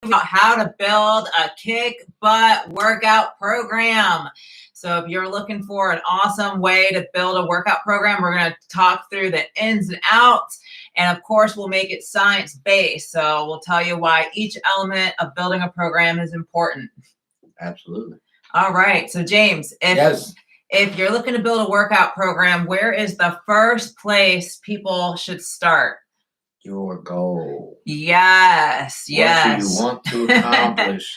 about how to build a kick butt workout program. So if you're looking for an awesome way to build a workout program, we're going to talk through the ins and outs. And of course, we'll make it science-based. So we'll tell you why each element of building a program is important. Absolutely. All right. So James, if you're looking to build a workout program, where is the first place people should start? Your goal. Yes. What do you want to accomplish?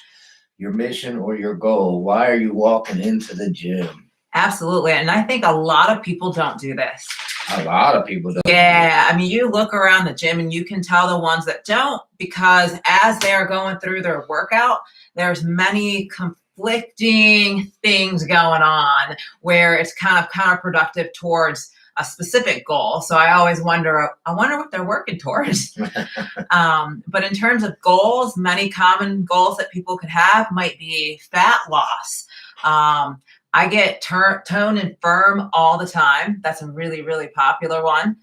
Your mission or your goal? Why are you walking into the gym? Absolutely. And I think a lot of people don't do this. A lot of people don't. Yeah. I mean, you look around the gym and you can tell the ones that don't, because as they're going through their workout, there's many conflicting things going on where it's kind of counterproductive towards a specific goal. So I always wonder what they're working towards. But in terms of goals, many common goals that people could have might be fat loss. I get tone and firm all the time. That's a really, really popular one.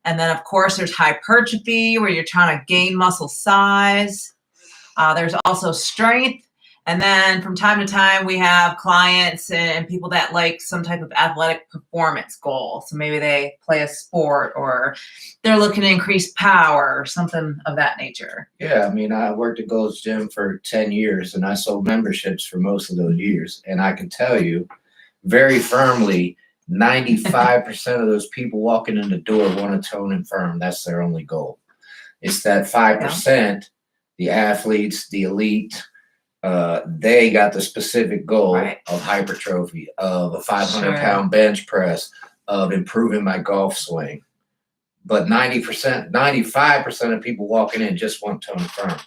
And then, of course, there's hypertrophy, where you're trying to gain muscle size. There's also strength. And then from time to time, we have clients and people that like some type of athletic performance goal. So maybe they play a sport, or they're looking to increase power or something of that nature. Yeah, I mean, I worked at Gold's Gym for 10 years, and I sold memberships for most of those years. And I can tell you very firmly, 95% of those people walking in the door want to tone and firm. That's their only goal. It's that 5%, the athletes, the elite, they got the specific goal of hypertrophy, of a 500-pound bench press, of improving my golf swing. But 95% of people walking in just want tone and firm.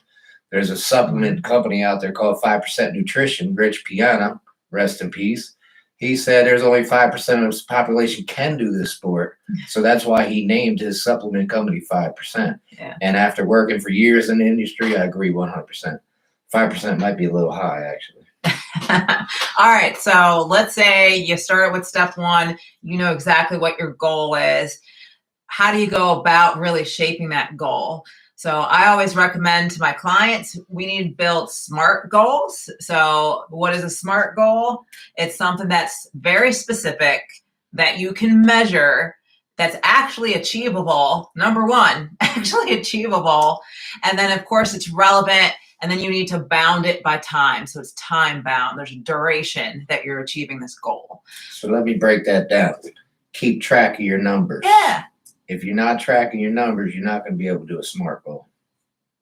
There's a supplement company out there called 5% Nutrition. Rich Piana, rest in peace. He said there's only 5% of the population can do this sport. So that's why he named his supplement company 5%. Yeah. And after working for years in the industry, I agree 100%. 5% might be a little high, actually. All right. So let's say you started with step one. You know exactly what your goal is. How do you go about really shaping that goal? So I always recommend to my clients, we need to build SMART goals. So what is a SMART goal? It's something that's very specific, that you can measure, that's actually achievable. Number one, actually achievable. And then, of course, it's relevant. And then you need to bound it by time. So it's time bound. There's a duration that you're achieving this goal. So let me break that down. Keep track of your numbers. Yeah. If you're not tracking your numbers, you're not going to be able to do a SMART goal.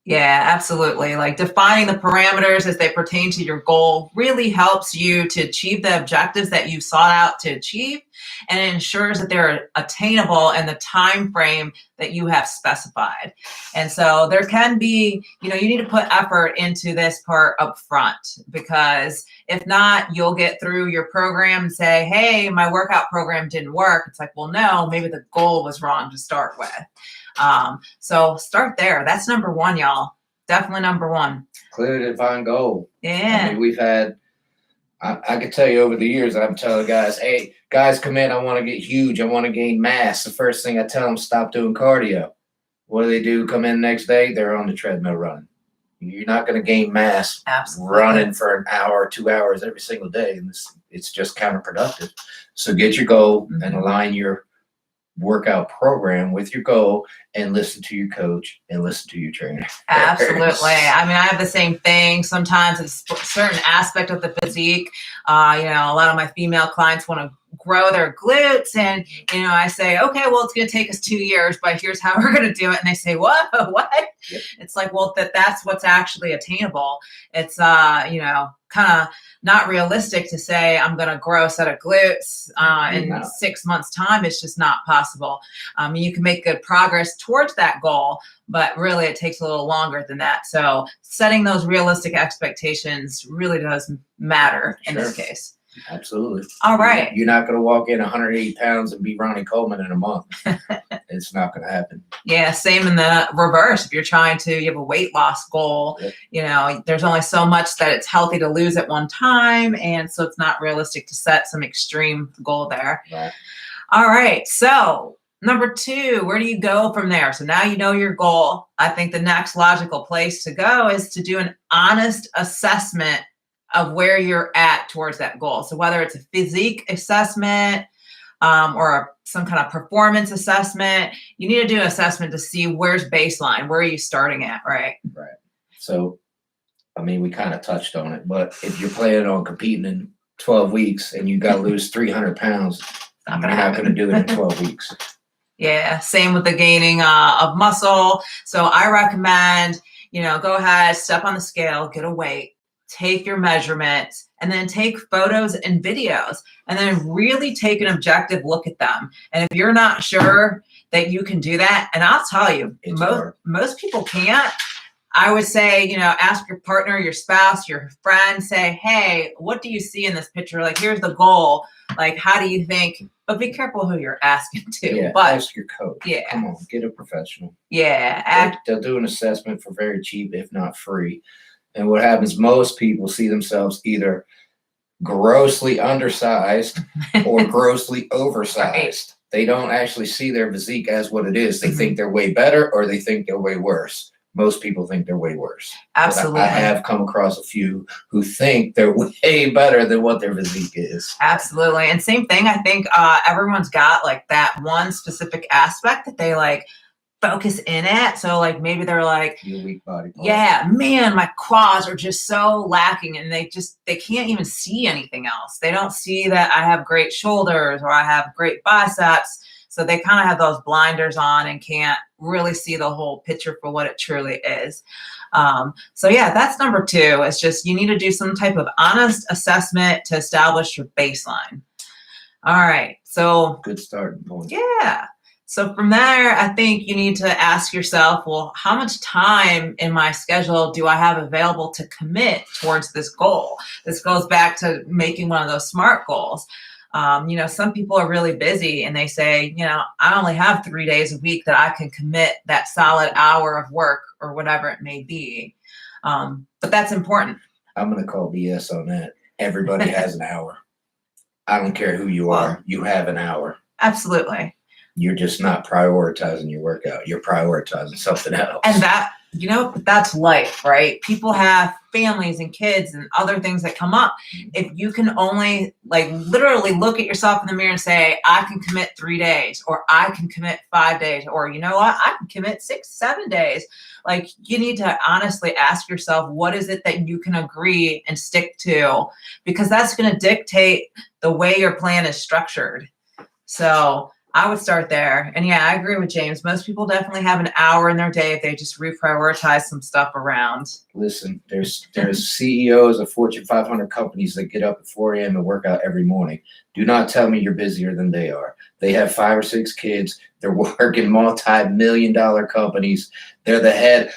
Yeah, absolutely. Like defining the parameters as they pertain to your goal really helps you to achieve the objectives that you sought out to achieve, and it ensures that they're attainable in the time frame that you have specified. And so there can be, you need to put effort into this part up front, because if not, you'll get through your program and say, hey, my workout program didn't work. It's like, well, no, maybe the goal was wrong to start with. So start there. That's number one, y'all. Definitely number one. Clearly defined goal. Yeah. I mean, we've had, I could tell you over the years, I'm telling guys, hey, guys come in, I want to get huge. I want to gain mass. The first thing I tell them, stop doing cardio. What do? Come in next day, they're on the treadmill running. You're not going to gain mass running for an hour, 2 hours every single day. And it's just counterproductive. So get your goal and align your workout program with your goal, and listen to your coach and listen to your trainer. Absolutely. I mean, I have the same thing. Sometimes it's a certain aspect of the physique. A lot of my female clients want to grow their glutes, and I say, okay, well, it's going to take us 2 years, but here's how we're going to do it. And they say, what? Yep. It's like, well, that's what's actually attainable. It's kind of not realistic to say I'm going to grow a set of glutes in 6 months time. It's just not possible. You can make good progress towards that goal, but really it takes a little longer than that. So setting those realistic expectations really does matter in this case. Absolutely. All right. You're not going to walk in 180 pounds and be Ronnie Coleman in a month. It's not going to happen. Yeah. Same in the reverse. If you're you have a weight loss goal, there's only so much that it's healthy to lose at one time. And so it's not realistic to set some extreme goal there. Right. All right. So Number two, where do you go from there? So now you know your goal. I think the next logical place to go is to do an honest assessment of where you're at towards that goal. So whether it's a physique assessment or some kind of performance assessment, you need to do an assessment to see where's baseline, where are you starting at, right? Right. So, I mean, we kind of touched on it, but if you're planning on competing in 12 weeks and you got to lose 300 pounds, Not you're gonna not going to happen. do it in 12 weeks. Yeah, same with the gaining of muscle. So I recommend, go ahead, step on the scale, get a weight, take your measurements, and then take photos and videos, and then really take an objective look at them. And if you're not sure that you can do that, and I'll tell you, most people can't, I would say, ask your partner, your spouse, your friend, say, hey, what do you see in this picture? Like, here's the goal. Like, how do you think? But be careful who you're asking to. Yeah, but ask your coach. Yeah. Come on, get a professional. Yeah. They'll do an assessment for very cheap, if not free. And what happens, most people see themselves either grossly undersized or grossly oversized. Right. They don't actually see their physique as what it is. They think they're way better or they think they're way worse. Most people think they're way worse. Absolutely. I have come across a few who think they're way better than what their physique is. Absolutely. And same thing, I think everyone's got like that one specific aspect that they like focus in at. So like maybe they're like, your weak body part. Yeah, man, my quads are just so lacking and they can't even see anything else. They don't see that I have great shoulders or I have great biceps. So they kind of have those blinders on and can't really see the whole picture for what it truly is. So yeah, that's number two. It's just you need to do some type of honest assessment to establish your baseline. All right. So good starting point. Yeah. So from there, I think you need to ask yourself, well, how much time in my schedule do I have available to commit towards this goal? This goes back to making one of those SMART goals. Some people are really busy and they say, I only have 3 days a week that I can commit that solid hour of work or whatever it may be. But that's important. I'm going to call BS on that. Everybody has an hour. I don't care who you are. You have an hour. Absolutely. You're just not prioritizing your workout. You're prioritizing something else. And that's life, right? People have families and kids and other things that come up. If you can only literally look at yourself in the mirror and say, I can commit 3 days, or I can commit 5 days, or you know what, I can commit 6, 7 days. Like, you need to honestly ask yourself, what is it that you can agree and stick to? Because that's going to dictate the way your plan is structured. So I would start there. And yeah, I agree with James. Most people definitely have an hour in their day if they just reprioritize some stuff around. Listen, there's CEOs of Fortune 500 companies that get up at 4 a.m. and work out every morning. Do not tell me you're busier than they are. They have 5 or 6 kids. They're working multi-million-dollar companies. They're the head,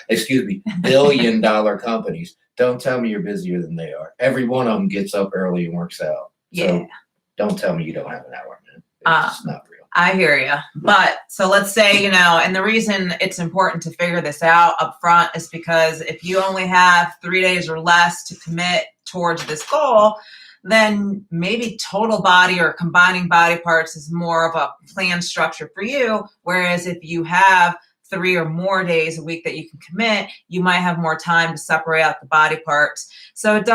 billion-dollar companies. Don't tell me you're busier than they are. Every one of them gets up early and works out. So don't tell me you don't have an hour, man. It's not real. I hear you. But so let's say, and the reason it's important to figure this out up front is because if you only have 3 days or less to commit towards this goal, then maybe total body or combining body parts is more of a planned structure for you. Whereas if you have 3 or more days a week that you can commit, you might have more time to separate out the body parts. So it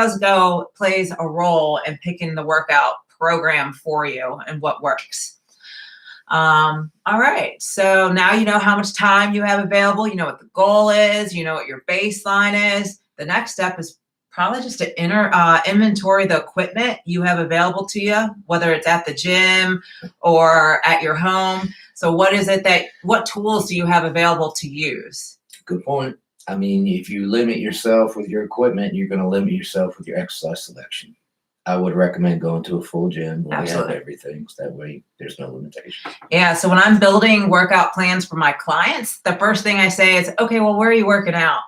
plays a role in picking the workout program for you and what works. All right. So now you know how much time you have available. You know what the goal is. You know what your baseline is. The next step is probably just to inventory the equipment you have available to you, whether it's at the gym or at your home. So what tools do you have available to use? Good point. I mean, if you limit yourself with your equipment, you're going to limit yourself with your exercise selection. I would recommend going to a full gym where they have everything. So that way there's no limitations. Yeah. So when I'm building workout plans for my clients, the first thing I say is, okay, well, where are you working out?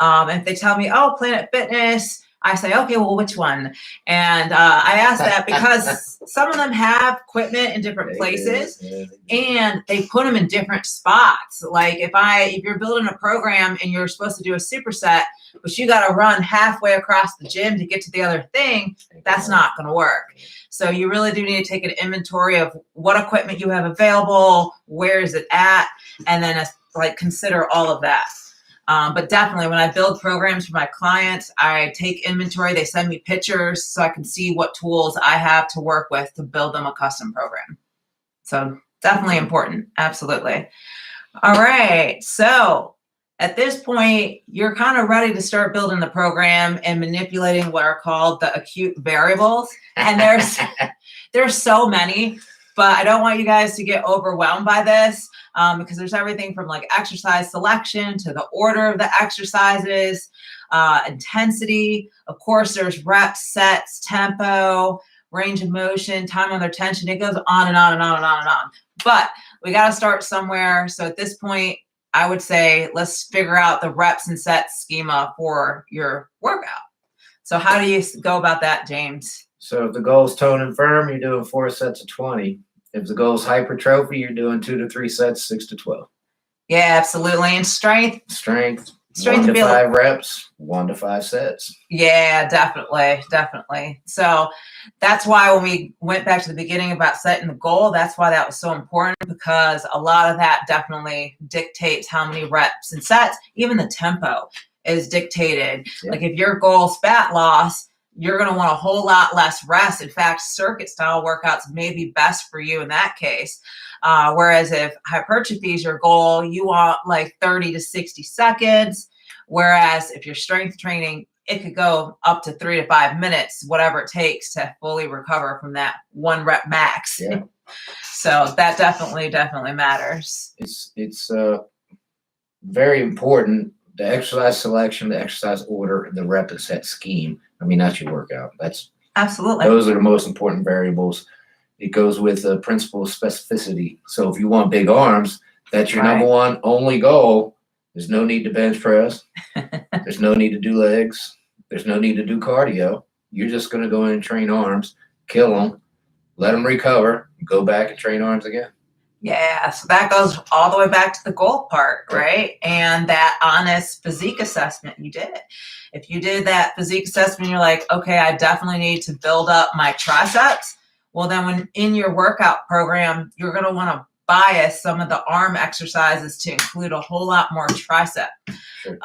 If they tell me, oh, Planet Fitness, I say, okay, well, which one? And I ask that because some of them have equipment in different places, and they put them in different spots. Like if you're building a program and you're supposed to do a superset, but you got to run halfway across the gym to get to the other thing, that's not going to work. So you really do need to take an inventory of what equipment you have available, where is it at, and then consider all of that. But definitely when I build programs for my clients, I take inventory. They send me pictures so I can see what tools I have to work with to build them a custom program. So definitely important. Absolutely. All right. So at this point, you're kind of ready to start building the program and manipulating what are called the acute variables. And there's so many, but I don't want you guys to get overwhelmed by this. Because there's everything from like exercise selection to the order of the exercises, intensity. Of course, there's reps, sets, tempo, range of motion, time under tension. It goes on and on and on and on and on. But we got to start somewhere. So at this point, I would say let's figure out the reps and sets schema for your workout. So how do you go about that, James? So if the goal is tone and firm, you're doing 4 sets of 20. If the goal is hypertrophy, you're doing 2 to 3 sets, 6 to 12. Yeah, absolutely. And strength. 1 to 5 reps, 1 to 5 sets. Yeah, definitely. So that's why when we went back to the beginning about setting the goal, that's why that was so important, because a lot of that definitely dictates how many reps and sets. Even the tempo is dictated. Yeah. Like if your goal is fat loss, you're going to want a whole lot less rest. In fact, circuit style workouts may be best for you in that case. Whereas if hypertrophy is your goal, you want like 30 to 60 seconds. Whereas if you're strength training, it could go up to 3 to 5 minutes, whatever it takes to fully recover from that 1 rep max. Yeah. So that definitely matters. It's very important. The exercise selection, the exercise order, and the rep and set scheme. I mean, that's your workout. That's absolutely. Those are the most important variables. It goes with the principle of specificity. So if you want big arms, that's your number one only goal. There's no need to bench press. There's no need to do legs. There's no need to do cardio. You're just going to go in and train arms, kill them, let them recover, go back and train arms again. Yeah, so that goes all the way back to the goal part, right? And that honest physique assessment you did. If you did that physique assessment, you're like, okay, I definitely need to build up my triceps. Well, then when in your workout program, you're going to want to bias some of the arm exercises to include a whole lot more tricep. Sure.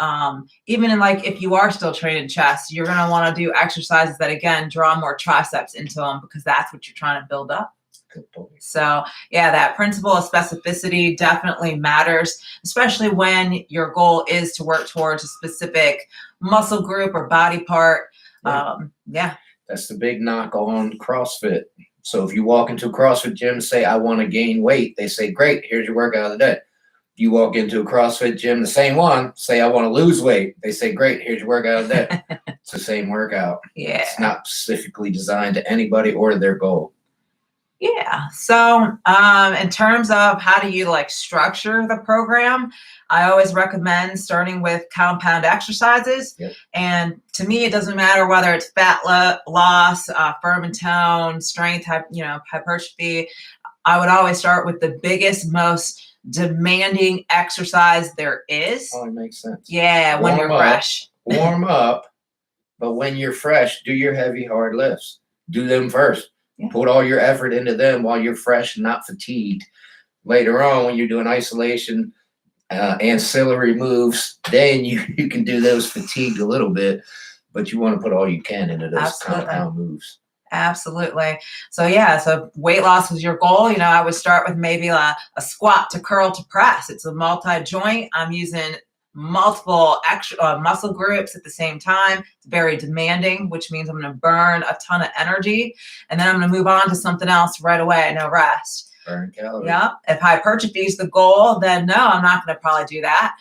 Even in like, if you are still training chest, you're going to want to do exercises that, again, draw more triceps into them, because that's what you're trying to build up. So yeah, that principle of specificity definitely matters, especially when your goal is to work towards a specific muscle group or body part. Yeah. That's the big knock on CrossFit. So if you walk into a CrossFit gym and say, I want to gain weight, they say, great, here's your workout of the day. If you walk into a CrossFit gym, the same one, say, I want to lose weight, they say, great, here's your workout of the day. It's the same workout. Yeah. It's not specifically designed to anybody or their goal. Yeah. So in terms of how do you like structure the program, I always recommend starting with compound exercises. Yep. And to me, it doesn't matter whether it's fat loss, firm and tone, strength, hypertrophy. I would always start with the biggest, most demanding exercise there is. Oh, it makes sense. Yeah, when you're fresh. Warm up, but when you're fresh, do your heavy, hard lifts. Do them first. Yeah. Put all your effort into them while you're fresh and not fatigued. Later on, when you're doing isolation, ancillary moves, then you can do those fatigued a little bit, but you want to put all you can into those compound moves. Absolutely. So yeah, so weight loss was your goal. I would start with maybe a squat to curl to press. It's a multi-joint. I'm using multiple muscle groups at the same time. It's very demanding, which means I'm going to burn a ton of energy, and then I'm going to move on to something else right away. No rest. Burn calories. Yeah. If hypertrophy is the goal, then no, I'm not going to probably do that.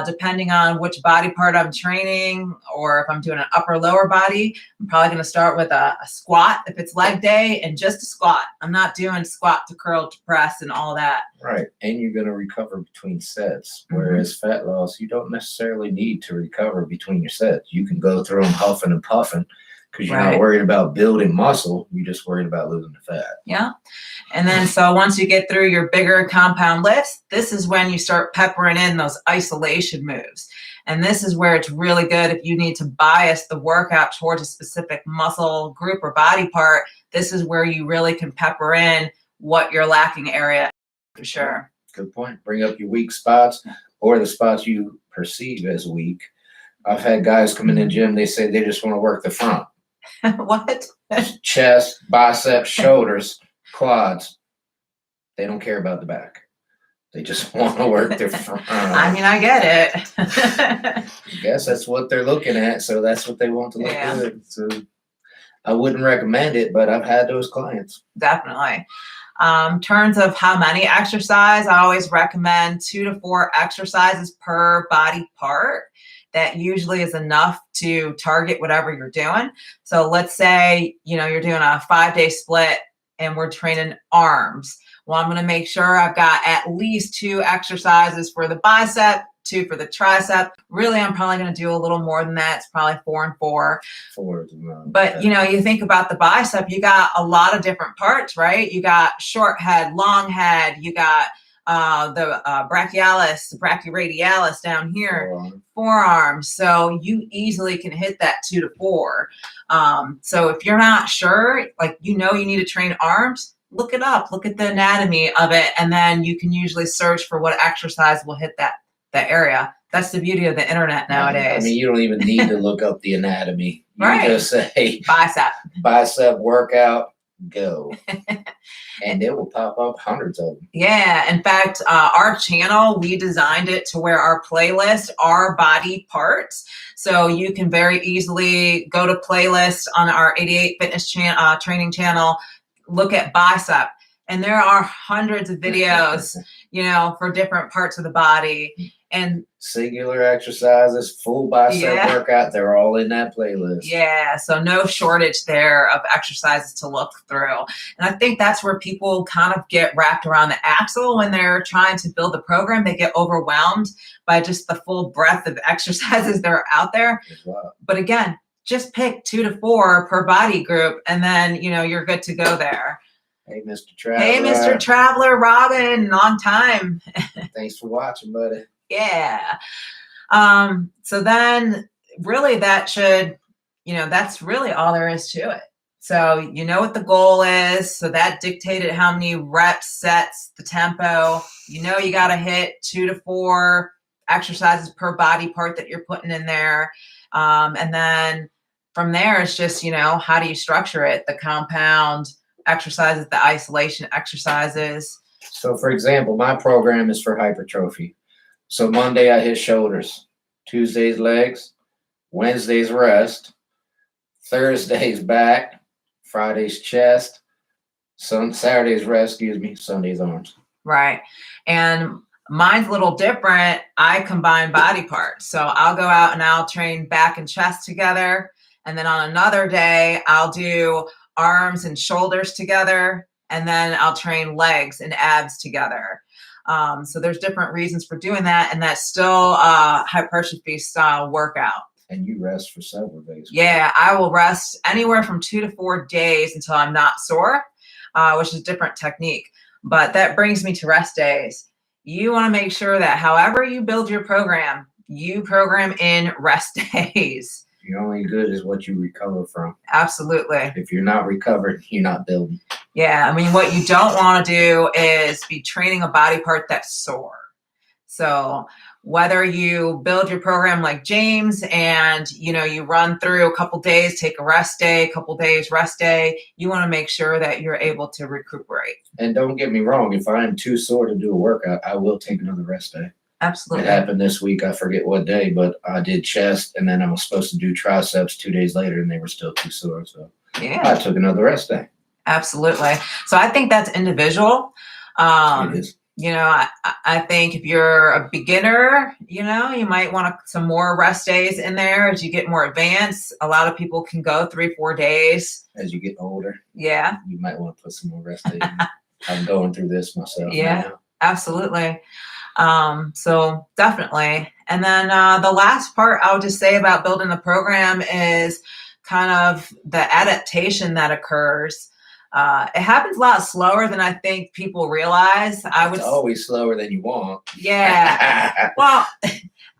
Depending on which body part I'm training, or if I'm doing an upper lower body, I'm probably going to start with a squat if it's leg day, and just a squat. I'm not doing squat to curl to press and all that. Right. And you're going to recover between sets. Whereas fat loss, you don't necessarily need to recover between your sets. You can go through them huffing and puffing because you're not worried about building muscle. You're just worried about losing the fat. Yeah. And then so once you get through your bigger compound lifts, this is when you start peppering in those isolation moves. And this is where it's really good if you need to bias the workout towards a specific muscle group or body part. This is where you really can pepper in what your lacking area for sure. Good point. Bring up your weak spots or the spots you perceive as weak. I've had guys come in the gym, they say they just want to work the front. What? Chest, biceps, shoulders, quads. They don't care about the back. They just want to work their front. I mean, I get it. I guess that's what they're looking at, so that's what they want to look good. So I wouldn't recommend it, but I've had those clients. Definitely. In terms of how many exercise, I always recommend 2 to 4 exercises per body part. That usually is enough to target whatever you're doing. So let's say, you're doing a 5-day split and we're training arms. Well, I'm going to make sure I've got at least 2 exercises for the bicep, 2 for the tricep. Really, I'm probably going to do a little more than that. It's probably 4 and 4. But, you think about the bicep, you got a lot of different parts, right? You got short head, long head, you got the brachialis, brachyradialis down here, forearms. So you easily can hit that 2 to 4. So if you're not sure, you need to train arms, look it up, look at the anatomy of it, and then you can usually search for what exercise will hit that area. That's the beauty of the internet nowadays. I mean, you don't even need to look up the anatomy. You just say bicep workout, go. And it will pop up hundreds of them. Yeah. In fact, our channel, we designed it to where our playlist are body parts. So you can very easily go to playlist on our 88 Fitness training channel, look at bicep. And there are hundreds of videos, for different parts of the body. And singular exercises, full bicep workout, they're all in that playlist. Yeah, so no shortage there of exercises to look through. And I think that's where people kind of get wrapped around the axle when they're trying to build the program. They get overwhelmed by just the full breadth of exercises that are out there. Wow. But again, just pick 2 to 4 per body group, and then, you're good to go there. Hey, Mr. Traveler. Hey, Mr. Traveler, Robin, long time. Thanks for watching, buddy. Yeah. So then really that should, that's really all there is to it. So you know what the goal is. So that dictated how many reps, sets, the tempo. You got to hit 2 to 4 exercises per body part that you're putting in there. And then from there, it's just, how do you structure it? The compound exercises, the isolation exercises. So for example, my program is for hypertrophy. So Monday I hit shoulders, Tuesday's legs, Wednesday's rest, Thursday's back, Friday's chest, Saturday's rest, Sunday's arms. Right. And mine's a little different. I combine body parts. So I'll go out and I'll train back and chest together. And then on another day, I'll do arms and shoulders together. And then I'll train legs and abs together. So there's different reasons for doing that, and that's still hypertrophy style workout. And you rest for several days. Yeah, I will rest anywhere from 2 to 4 days until I'm not sore, which is a different technique. But that brings me to rest days. You want to make sure that however you build your program, you program in rest days. You're only good as what you recover from. Absolutely. If you're not recovered, you're not building. Yeah, I mean, what you don't want to do is be training a body part that's sore. So whether you build your program like James and, you run through a couple days, take a rest day, couple days, rest day, you want to make sure that you're able to recuperate. And don't get me wrong, if I'm too sore to do a workout, I will take another rest day. Absolutely. It happened this week. I forget what day, but I did chest, and then I was supposed to do triceps 2 days later, and they were still too sore. So I took another rest day. Absolutely. So I think that's individual. It is. You know, I think if you're a beginner, you know, you might want some more rest days in there. As you get more advanced, a lot of people can go 3-4 days. As you get older, yeah, you might want to put some more rest days in. I'm going through this myself. Yeah, now. Absolutely. So definitely. And then the last part I would just say about building the program is kind of the adaptation that occurs. It happens a lot slower than I think people realize. It's always slower than you want. Yeah. Well,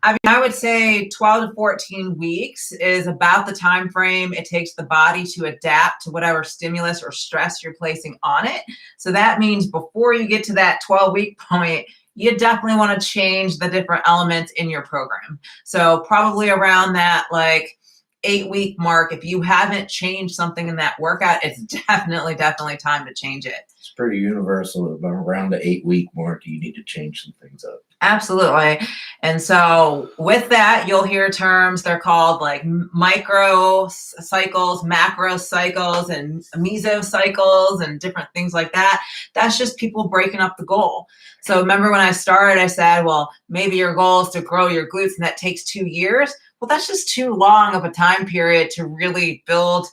I mean, I would say 12 to 14 weeks is about the time frame it takes the body to adapt to whatever stimulus or stress you're placing on it. So that means before you get to that 12-week point, you definitely want to change the different elements in your program. So probably around that like 8-week mark, if you haven't changed something in that workout, it's definitely time to change it. It's pretty universal. Around the 8-week mark, you need to change some things up. Absolutely. And so with that, you'll hear terms, they're called like micro cycles, macro cycles, and mesocycles, and different things like that. That's just people breaking up the goal. So remember when I started, I said, well, maybe your goal is to grow your glutes and that takes 2 years. Well, that's just too long of a time period to really build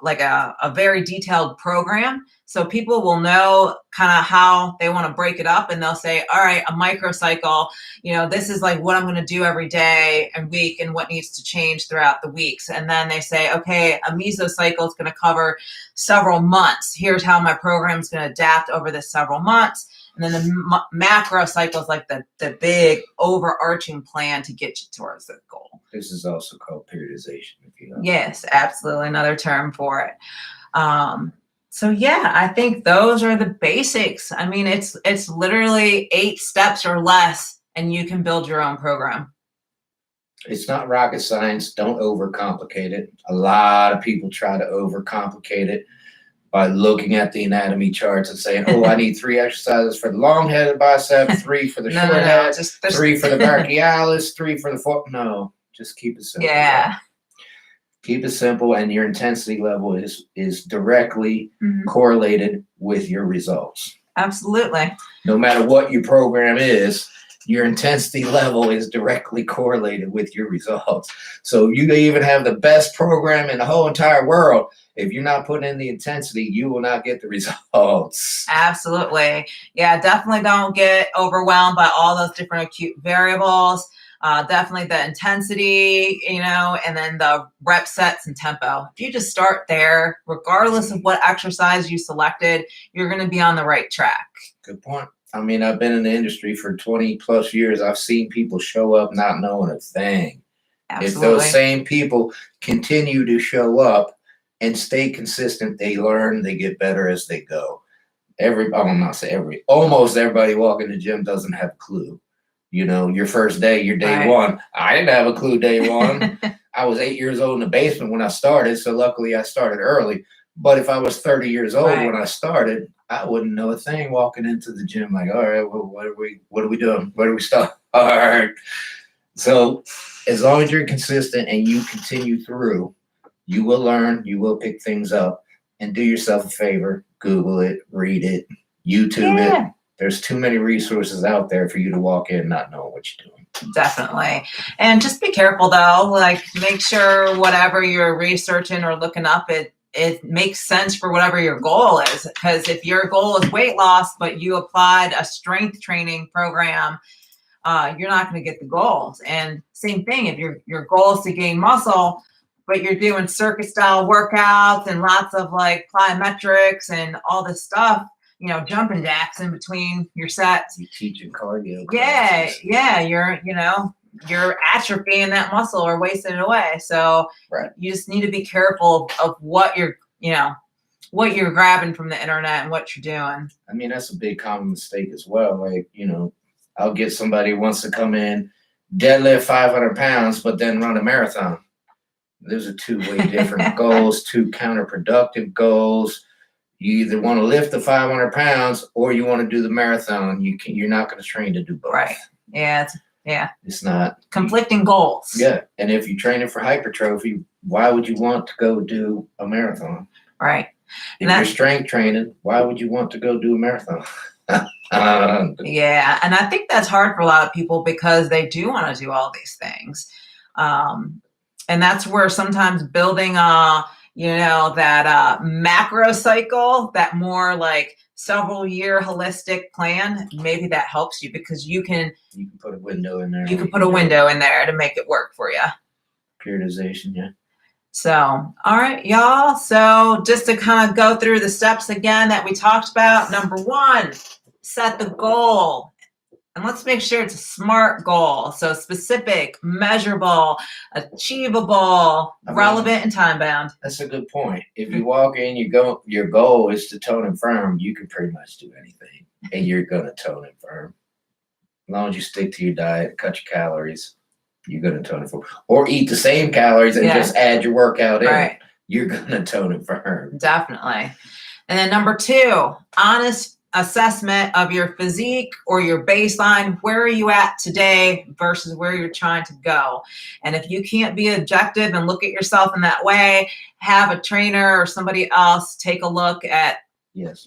like a very detailed program. So people will know kind of how they want to break it up, and they'll say, all right, a microcycle, you know, this is like what I'm going to do every day and week and what needs to change throughout the weeks. And then they say, okay, a mesocycle is going to cover several months. Here's how my program is going to adapt over this several months. And then the macro cycle is like the big overarching plan to get you towards the goal. This is also called periodization. If you know. Yes, absolutely. Another term for it. So yeah, I think those are the basics. I mean, it's literally 8 steps or less, and you can build your own program. It's not rocket science. Don't overcomplicate it. A lot of people try to overcomplicate it by looking at the anatomy charts and saying, oh, I need 3 exercises for the long-headed bicep, 3 for the short head, 3 for the brachialis, 3 for the foot. No, just keep it simple. Yeah. Keep it simple, and your intensity level is directly correlated with your results. Absolutely. No matter what your program is, your intensity level is directly correlated with your results. So you can even have the best program in the whole entire world. If you're not putting in the intensity, you will not get the results. Absolutely. Yeah, definitely don't get overwhelmed by all those different acute variables. Definitely the intensity, you know, and then the rep sets and tempo. If you just start there, regardless of what exercise you selected, you're going to be on the right track. Good point. I mean, I've been in the industry for 20 plus years. I've seen people show up not knowing a thing. Absolutely. If those same people continue to show up and stay consistent, they learn, they get better as they go. Almost everybody walking the gym doesn't have a clue. You know, your first day, your day one. I didn't have a clue day one. I was 8 years old in the basement when I started, so luckily I started early. But if I was 30 years old when I started, I wouldn't know a thing walking into the gym. Like, all right, well, what are we doing? Where do we start? All right. So as long as you're consistent and you continue through, you will learn, you will pick things up, and do yourself a favor. Google it, read it, YouTube it. There's too many resources out there for you to walk in not knowing what you're doing. Definitely. And just be careful though, like make sure whatever you're researching or looking up, it makes sense for whatever your goal is. Because if your goal is weight loss, but you applied a strength training program, you're not going to get the goals. And same thing, if your goal is to gain muscle, but you're doing circuit style workouts and lots of like plyometrics and all this stuff, you know, jumping jacks in between your sets. You teaching cardio. Yeah. You're atrophying that muscle or wasting it away. So you just need to be careful of what you're grabbing from the internet and what you're doing. I mean, that's a big common mistake as well. Like, you know, I'll get somebody who wants to come in, deadlift 500 pounds, but then run a marathon. Those are 2 way different goals, 2 counterproductive goals. You either want to lift the 500 pounds or you want to do the marathon. You're not going to train to do both. Right. Yeah. It's not conflicting goals. Yeah. And if you're training for hypertrophy, why would you want to go do a marathon? Right. If you're strength training, why would you want to go do a marathon? Yeah, and I think that's hard for a lot of people because they do want to do all these things. And that's where sometimes building that macro cycle, that more like several year holistic plan, maybe that helps you because you can put a window in there. You can put a window in there to make it work for you. Periodization, yeah. So, all right, y'all. So just to kind of go through the steps again that we talked about. Number 1, set the goal. And let's make sure it's a SMART goal. So specific, measurable, achievable, relevant, and time bound. That's a good point. If you walk in, your goal is to tone and firm, you can pretty much do anything. And you're going to tone and firm. As long as you stick to your diet, cut your calories, you're going to tone and firm. Or eat the same calories and just add your workout in. Right. You're going to tone and firm. Definitely. And then number 2, honest assessment of your physique or your baseline. Where are you at today versus where you're trying to go? And if you can't be objective and look at yourself in that way, have a trainer or somebody else take a look at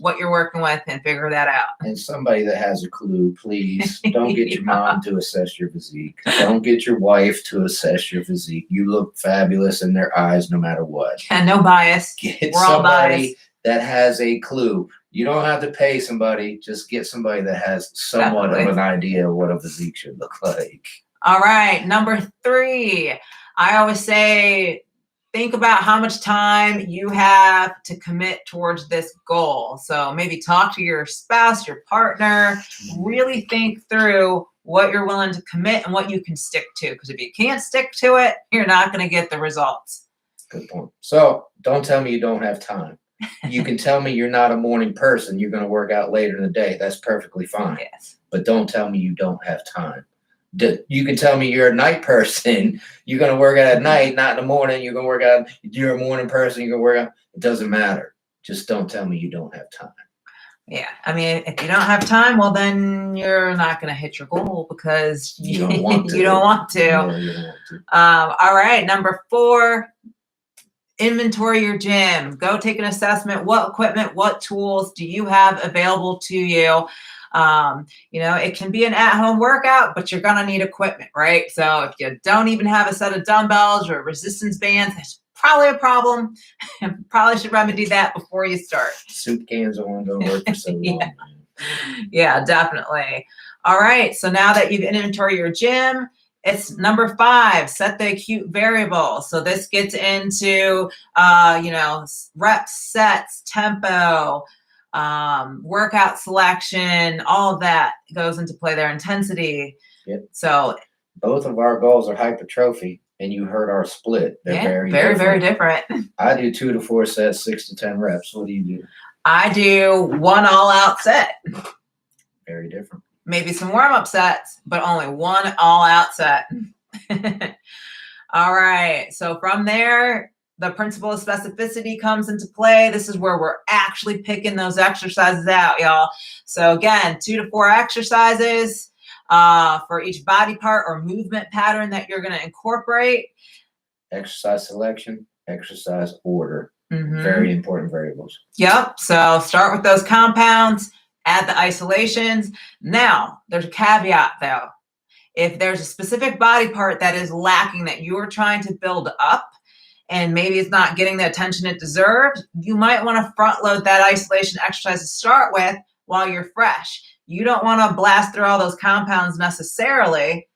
what you're working with and figure that out. And somebody that has a clue, please don't get your mom to assess your physique. Don't get your wife to assess your physique. You look fabulous in their eyes no matter what. And no bias. Get We're all biased. That has a clue. You don't have to pay somebody. Just get somebody that has somewhat of an idea of what a physique should look like. All right. Number 3, I always say, think about how much time you have to commit towards this goal. So maybe talk to your spouse, your partner, really think through what you're willing to commit and what you can stick to. Because if you can't stick to it, you're not going to get the results. Good point. So don't tell me you don't have time. You can tell me you're not a morning person. You're going to work out later in the day. That's perfectly fine. Yes. But don't tell me you don't have time. You can tell me you're a night person. You're going to work out at night, not in the morning. You're going to work out. You're a morning person. You're going to work out. It doesn't matter. Just don't tell me you don't have time. Yeah. I mean, if you don't have time, well, then you're not going to hit your goal because you don't want to. You don't want to. No, you don't want to. All right. Number 4. Inventory your gym. Go take an assessment. What equipment, what tools do you have available to you? It can be an at-home workout, but you're going to need equipment, right? So if you don't even have a set of dumbbells or resistance bands, that's probably a problem. You probably should remedy that before you start. Soup cans aren't going to work for so long. Yeah, definitely. All right. So now that you've inventoried your gym, it's number 5, set the acute variable. So this gets into, reps, sets, tempo, workout selection, all of that goes into play there, intensity. Yep. So both of our goals are hypertrophy, and you heard our split. They're very different. I do 2 to 4 sets, 6 to 10 reps. What do you do? I do 1 all-out set. Very different. Maybe some warm-up sets, but only 1 all-out set. All right. So from there, the principle of specificity comes into play. This is where we're actually picking those exercises out, y'all. So again, 2 to 4 exercises for each body part or movement pattern that you're going to incorporate. Exercise selection, exercise order. Very important variables. Yep. So start with those compounds. Add the isolations. Now, there's a caveat though. If there's a specific body part that is lacking that you're trying to build up and maybe it's not getting the attention it deserves, you might want to front load that isolation exercise to start with while you're fresh. You don't want to blast through all those compounds necessarily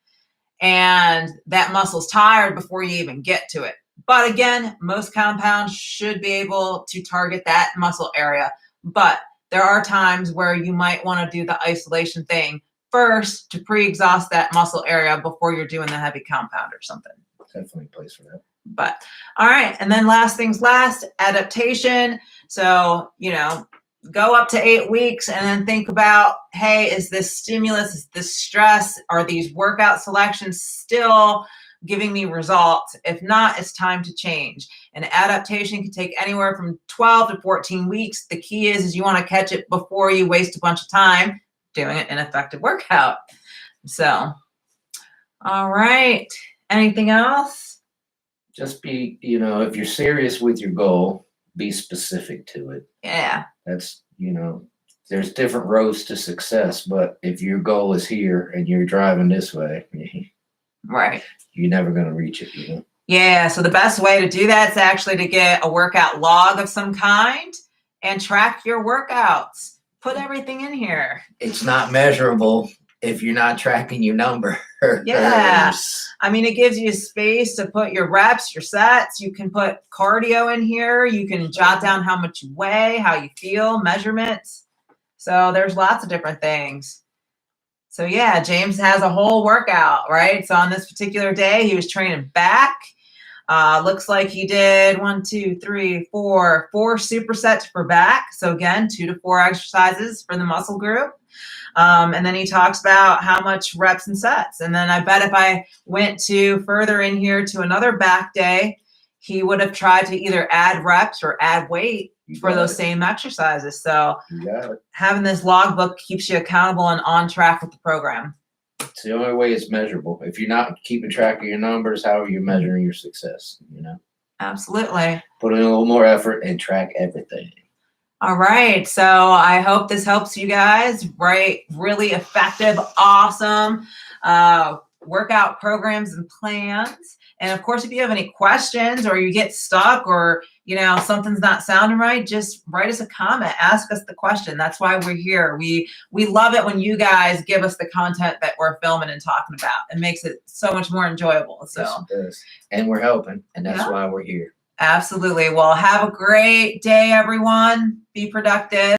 and that muscle's tired before you even get to it. But again, most compounds should be able to target that muscle area. But there are times where you might want to do the isolation thing first to pre-exhaust that muscle area before you're doing the heavy compound or something. Definitely a place for that. But all right. And then last things last, adaptation. So, go up to 8 weeks and then think about, hey, is this stimulus, is this stress, are these workout selections still giving me results? If not, it's time to change. And adaptation can take anywhere from 12 to 14 weeks. The key is you want to catch it before you waste a bunch of time doing an ineffective workout. So, all right. Anything else? Just be, if you're serious with your goal, be specific to it. Yeah. That's, there's different roads to success, but if your goal is here and you're driving this way, Right. you're never going to reach it, you know? Yeah, so the best way to do that is actually to get a workout log of some kind and track your workouts. Put everything in here. It's not measurable if you're not tracking your number. Yeah. I mean, it gives you space to put your reps, your sets. You can put cardio in here. You can jot down how much you weigh, how you feel, measurements. So there's lots of different things. So yeah, James has a whole workout, right? So on this particular day, he was training back. Looks like he did 4 supersets for back. So again, 2 to 4 exercises for the muscle group. And then he talks about how much reps and sets. And then I bet if I went to further in here to another back day, he would have tried to either add reps or add weight for those same exercises. So having this logbook keeps you accountable and on track with the program. It's the only way it's measurable. If you're not keeping track of your numbers, how are you measuring your success? You know? Absolutely. Put in a little more effort and track everything. All right. So I hope this helps you guys, right? Really effective, awesome workout programs and plans. And of course, if you have any questions or you get stuck or, you know, something's not sounding right, just write us a comment, ask us the question. That's why we're here. We love it when you guys give us the content that we're filming and talking about. It makes it so much more enjoyable. So yes, it does. And we're helping, and that's why we're here. Absolutely. Well, have a great day, everyone. Be productive.